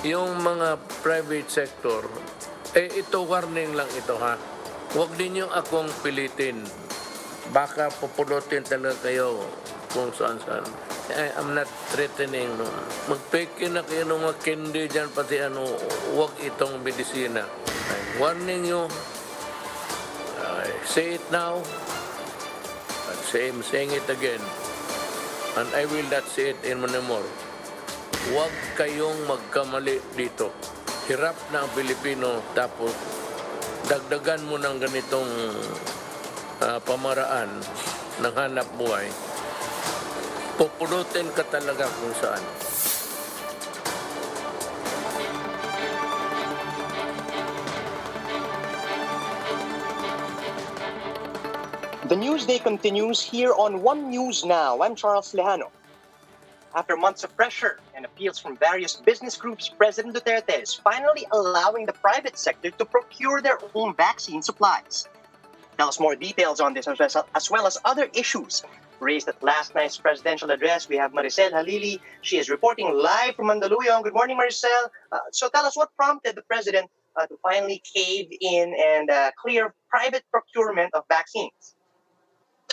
yung mga private sector, ito warning lang ito ha. Huwag ninyo akong pilitin. Baka pupulutin talaga kayo kung saan-saan. I'm not threatening. No. Mag-fake na kayo ng mga candy dyan, pati huwag itong medisina. I'm warning you. I say it now. I'm saying it again. And I will not say it anymore. Huwag kayong magkamali dito. Hirap na ang Pilipino, tapos dagdagan mo ng ganitong pamaraan ng hanap buhay. Pupulutin ka talaga kung saan. The news day continues here on One News Now. I'm Charles Lejano. After months of pressure and appeals from various business groups, President Duterte is finally allowing the private sector to procure their own vaccine supplies. Tell us more details on this as well as other issues raised at last night's presidential address. We have Maricel Halili. She is reporting live from Mandaluyong. Good morning, Maricel. So tell us what prompted the president to finally cave in and clear private procurement of vaccines.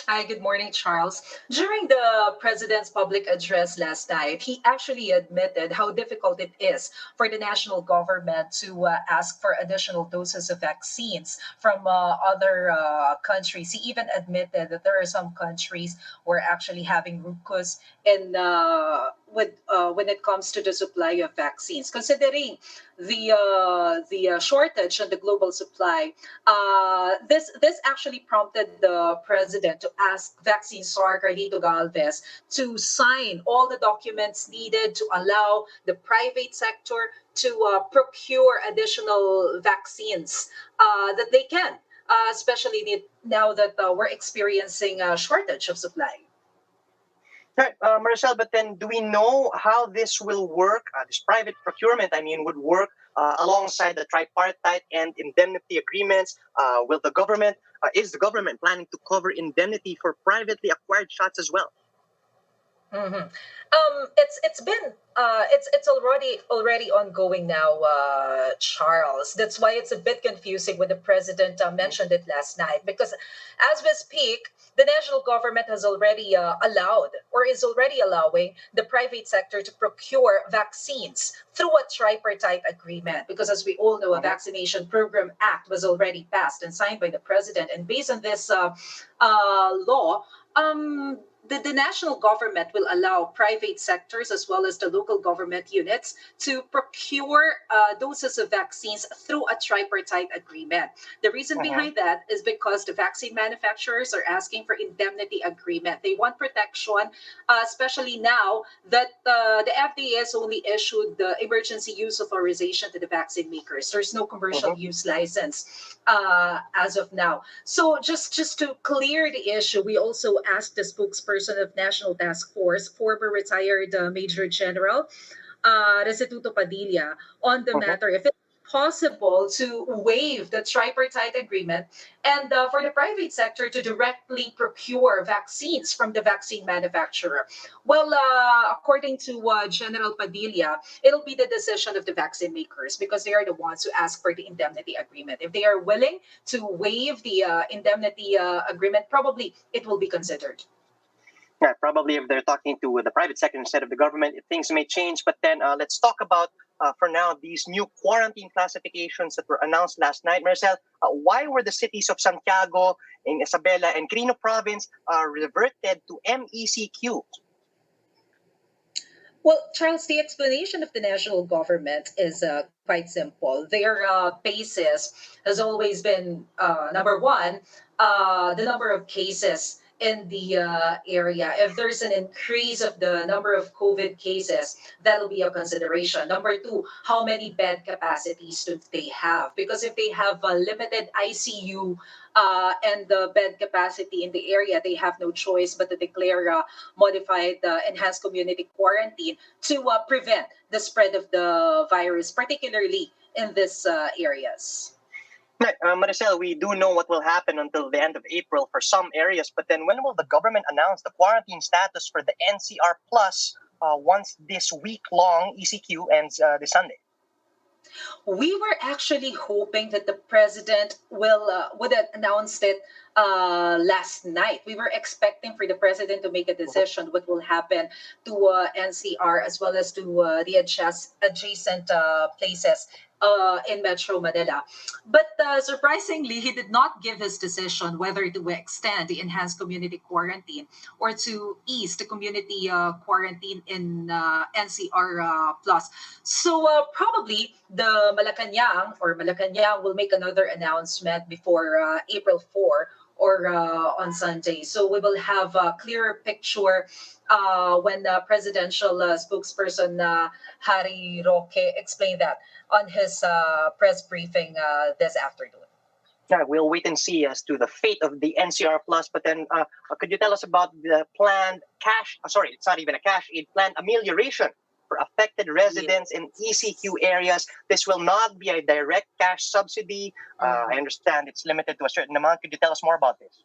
Hi, good morning, Charles. During the president's public address last night, he actually admitted how difficult it is for the national government to ask for additional doses of vaccines from other countries. He even admitted that there are some countries who are actually having rukos in when it comes to the supply of vaccines, considering the shortage in the global supply. This actually prompted the president to ask vaccine czar Carlito Galvez to sign all the documents needed to allow the private sector to procure additional vaccines that they can, especially now that we're experiencing a shortage of supply. Right, Maricel, but then do we know how this will work? This private procurement, would work alongside the tripartite and indemnity agreements. Is the government planning to cover indemnity for privately acquired shots as well? Mm-hmm. It's been it's already ongoing now, Charles. That's why it's a bit confusing when the president mentioned it last night. Because as we speak, the national government has already allowed or is already allowing the private sector to procure vaccines through a tripartite agreement. Because as we all know, a vaccination program act was already passed and signed by the president, and based on this law. The national government will allow private sectors as well as the local government units to procure doses of vaccines through a tripartite agreement. The reason behind that is because the vaccine manufacturers are asking for indemnity agreement. They want protection, especially now that the FDA has only issued the emergency use authorization to the vaccine makers. There's no commercial use license as of now. So just to clear the issue, we also asked the spokesperson of National Task Force, former retired Major General Restituto Padilla, on the matter if it's possible to waive the tripartite agreement and for the private sector to directly procure vaccines from the vaccine manufacturer. Well, according to General Padilla, it'll be the decision of the vaccine makers because they are the ones who ask for the indemnity agreement. If they are willing to waive the indemnity agreement, probably it will be considered. Yeah, probably if they're talking to the private sector instead of the government, things may change. But then let's talk about, for now, these new quarantine classifications that were announced last night. Marcel, why were the cities of Santiago, in Isabela, and Quirino province reverted to MECQ? Well, Charles, the explanation of the national government is quite simple. Their basis has always been number one, the number of cases in the area. If there's an increase of the number of COVID cases, that'll be a consideration. Number two, how many bed capacities do they have? Because if they have a limited ICU and the bed capacity in the area, they have no choice but to declare modified enhanced community quarantine to prevent the spread of the virus, particularly in these areas. Right, Maricel, we do know what will happen until the end of April for some areas, but then when will the government announce the quarantine status for the NCR Plus once this week-long ECQ ends this Sunday? We were actually hoping that the president would have announced it last night. We were expecting for the president to make a decision what will happen to NCR as well as to the adjacent places in Metro Manila. But surprisingly, he did not give his decision whether to extend the enhanced community quarantine or to ease the community quarantine in NCR plus. So probably the Malacanang will make another announcement before April 4 or on Sunday. So we will have a clearer picture when presidential spokesperson Harry Roque explained that on his press briefing this afternoon. Yeah, we'll wait and see as to the fate of the NCR Plus. But then, could you tell us about the planned cash? Sorry, it's not even a cash aid, planned amelioration for affected residents in ECQ areas. This will not be a direct cash subsidy. I understand it's limited to a certain amount. Could you tell us more about this?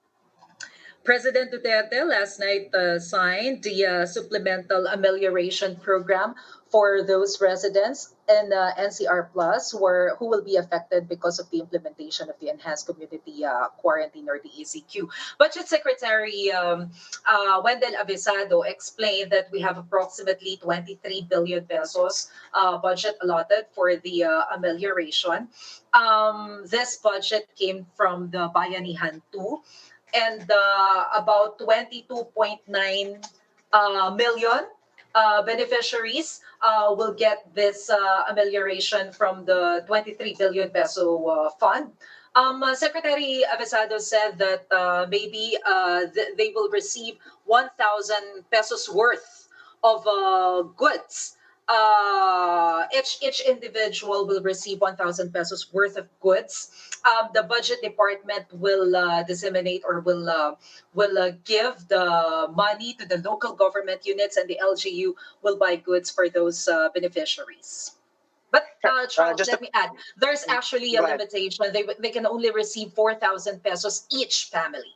President Duterte last night signed the supplemental amelioration program for those residents in NCR Plus who will be affected because of the implementation of the enhanced community quarantine or the ECQ. Budget Secretary Wendell Avisado explained that we have approximately 23 billion pesos budget allotted for the amelioration. This budget came from the Bayanihan 2 and about 22.9 million beneficiaries will get this amelioration from the 23 billion peso fund. Secretary Avisado said that maybe they will receive 1,000 pesos worth of goods. Each individual will receive 1,000 pesos worth of goods. The budget department will disseminate or will give the money to the local government units, and the LGU will buy goods for those beneficiaries. But Charles, just let me add, there's actually a Go ahead. limitation. They can only receive 4,000 pesos each family.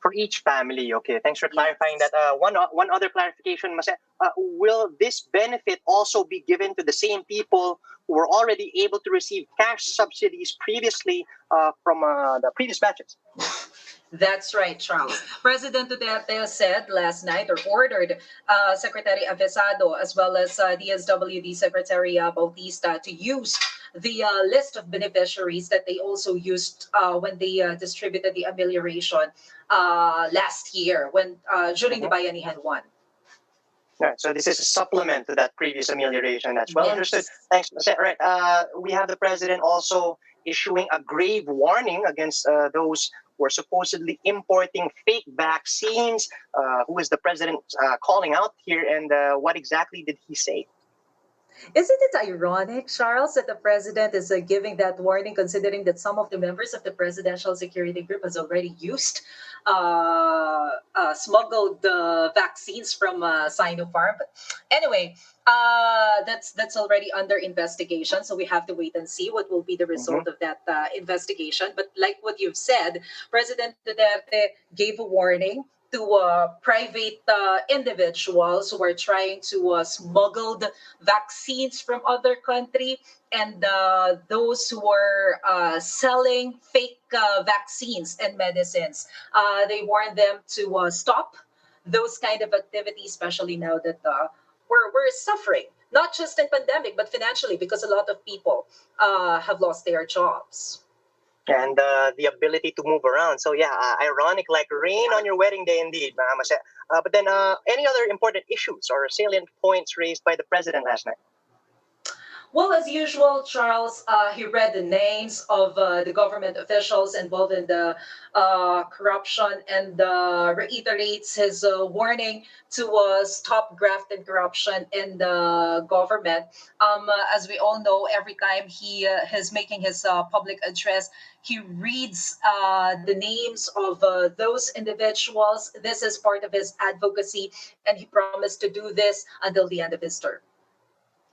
For each family. Okay, thanks for clarifying Yes. that. One other clarification, Mase, will this benefit also be given to the same people who were already able to receive cash subsidies previously from the previous batches? That's right, Charles. President Duterte said last night or ordered Secretary Avisado as well as DSWD Secretary Bautista to use the list of beneficiaries that they also used when they distributed the amelioration last year when during the Bayanihan 1. Right, so this is a supplement to that previous amelioration. That's well Yes. understood. Thanks, Mase. All right, we have the president also issuing a grave warning against those who are supposedly importing fake vaccines. Who is the president calling out here, and what exactly did he say? Isn't it ironic, Charles, that the president is giving that warning, considering that some of the members of the presidential security group has already used smuggled vaccines from Sinopharm? But anyway, that's already under investigation, so we have to wait and see what will be the result of that investigation. But like what you've said, President Duterte gave a warning to private individuals who are trying to smuggle the vaccines from other country, and those who are selling fake vaccines and medicines. They warn them to stop those kind of activities, especially now that we're suffering, not just in pandemic, but financially, because a lot of people have lost their jobs. And the ability to move around. So yeah, ironic like rain on your wedding day indeed, Mase. But then any other important issues or salient points raised by the president last night? Well, as usual, Charles, he read the names of the government officials involved in the corruption and reiterates his warning to stop graft and corruption in the government. As we all know, every time he is making his public address, he reads the names of those individuals. This is part of his advocacy, and he promised to do this until the end of his term.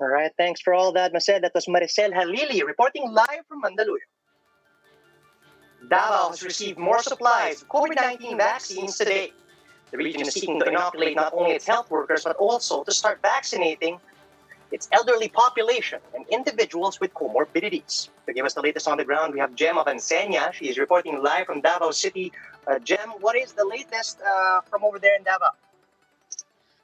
All right, thanks for all that, Mase. That was Maricel Halili reporting live from Mandaluyong. Davao has received more supplies of COVID-19 vaccines today. The region is seeking to inoculate not only its health workers, but also to start vaccinating its elderly population, and individuals with comorbidities. To give us the latest on the ground, we have Jem Avancenia. She is reporting live from Davao City. Jem, what is the latest from over there in Davao?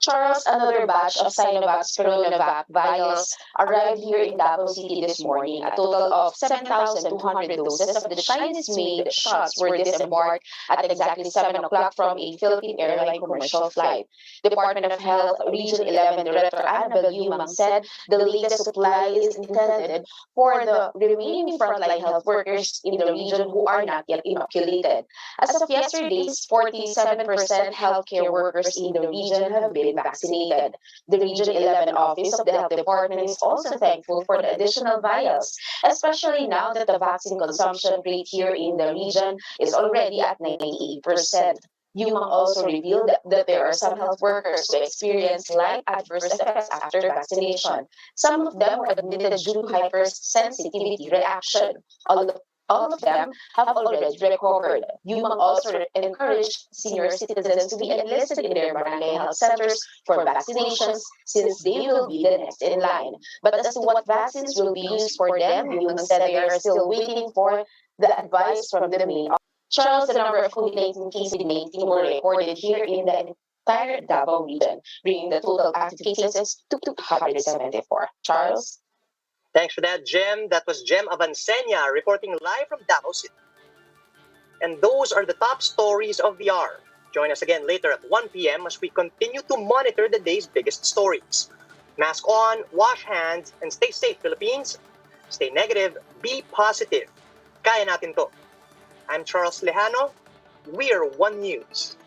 Charles, another batch of Sinovac Spirulinovac vials arrived here in Davao City this morning. A total of 7,200 doses of the Chinese-made shots were disembarked at exactly 7 o'clock from a Philippine airline commercial flight. Department of Health Region 11 Director Annabel Yumang said the latest supply is intended for the remaining frontline health workers in the region who are not yet inoculated. As of yesterday, 47% healthcare workers in the region have been vaccinated. The Region 11 Office of the Health Department is also thankful for the additional vials, especially now that the vaccine consumption rate here in the region is already at 98%. Yumang also revealed that there are some health workers who experience slight adverse effects after vaccination. Some of them were admitted due to hypersensitivity reaction. All of them have already recovered. Yumang also encouraged senior citizens to be enlisted in their barangay health centers for vaccinations since they will be the next in line. But as to what vaccines will be used for them, Yumang said they are still waiting for the advice from the main. Charles, the number of COVID-19 cases in 19 were recorded here in the entire Davao region, bringing the total active cases to 274. Charles? Thanks for that, Jem. That was Jem Avancenia reporting live from Davao City. And those are the top stories of the hour. Join us again later at 1 p.m. as we continue to monitor the day's biggest stories. Mask on, wash hands, and stay safe, Philippines. Stay negative, be positive. Kaya natin to. I'm Charles Lejano. We are One News.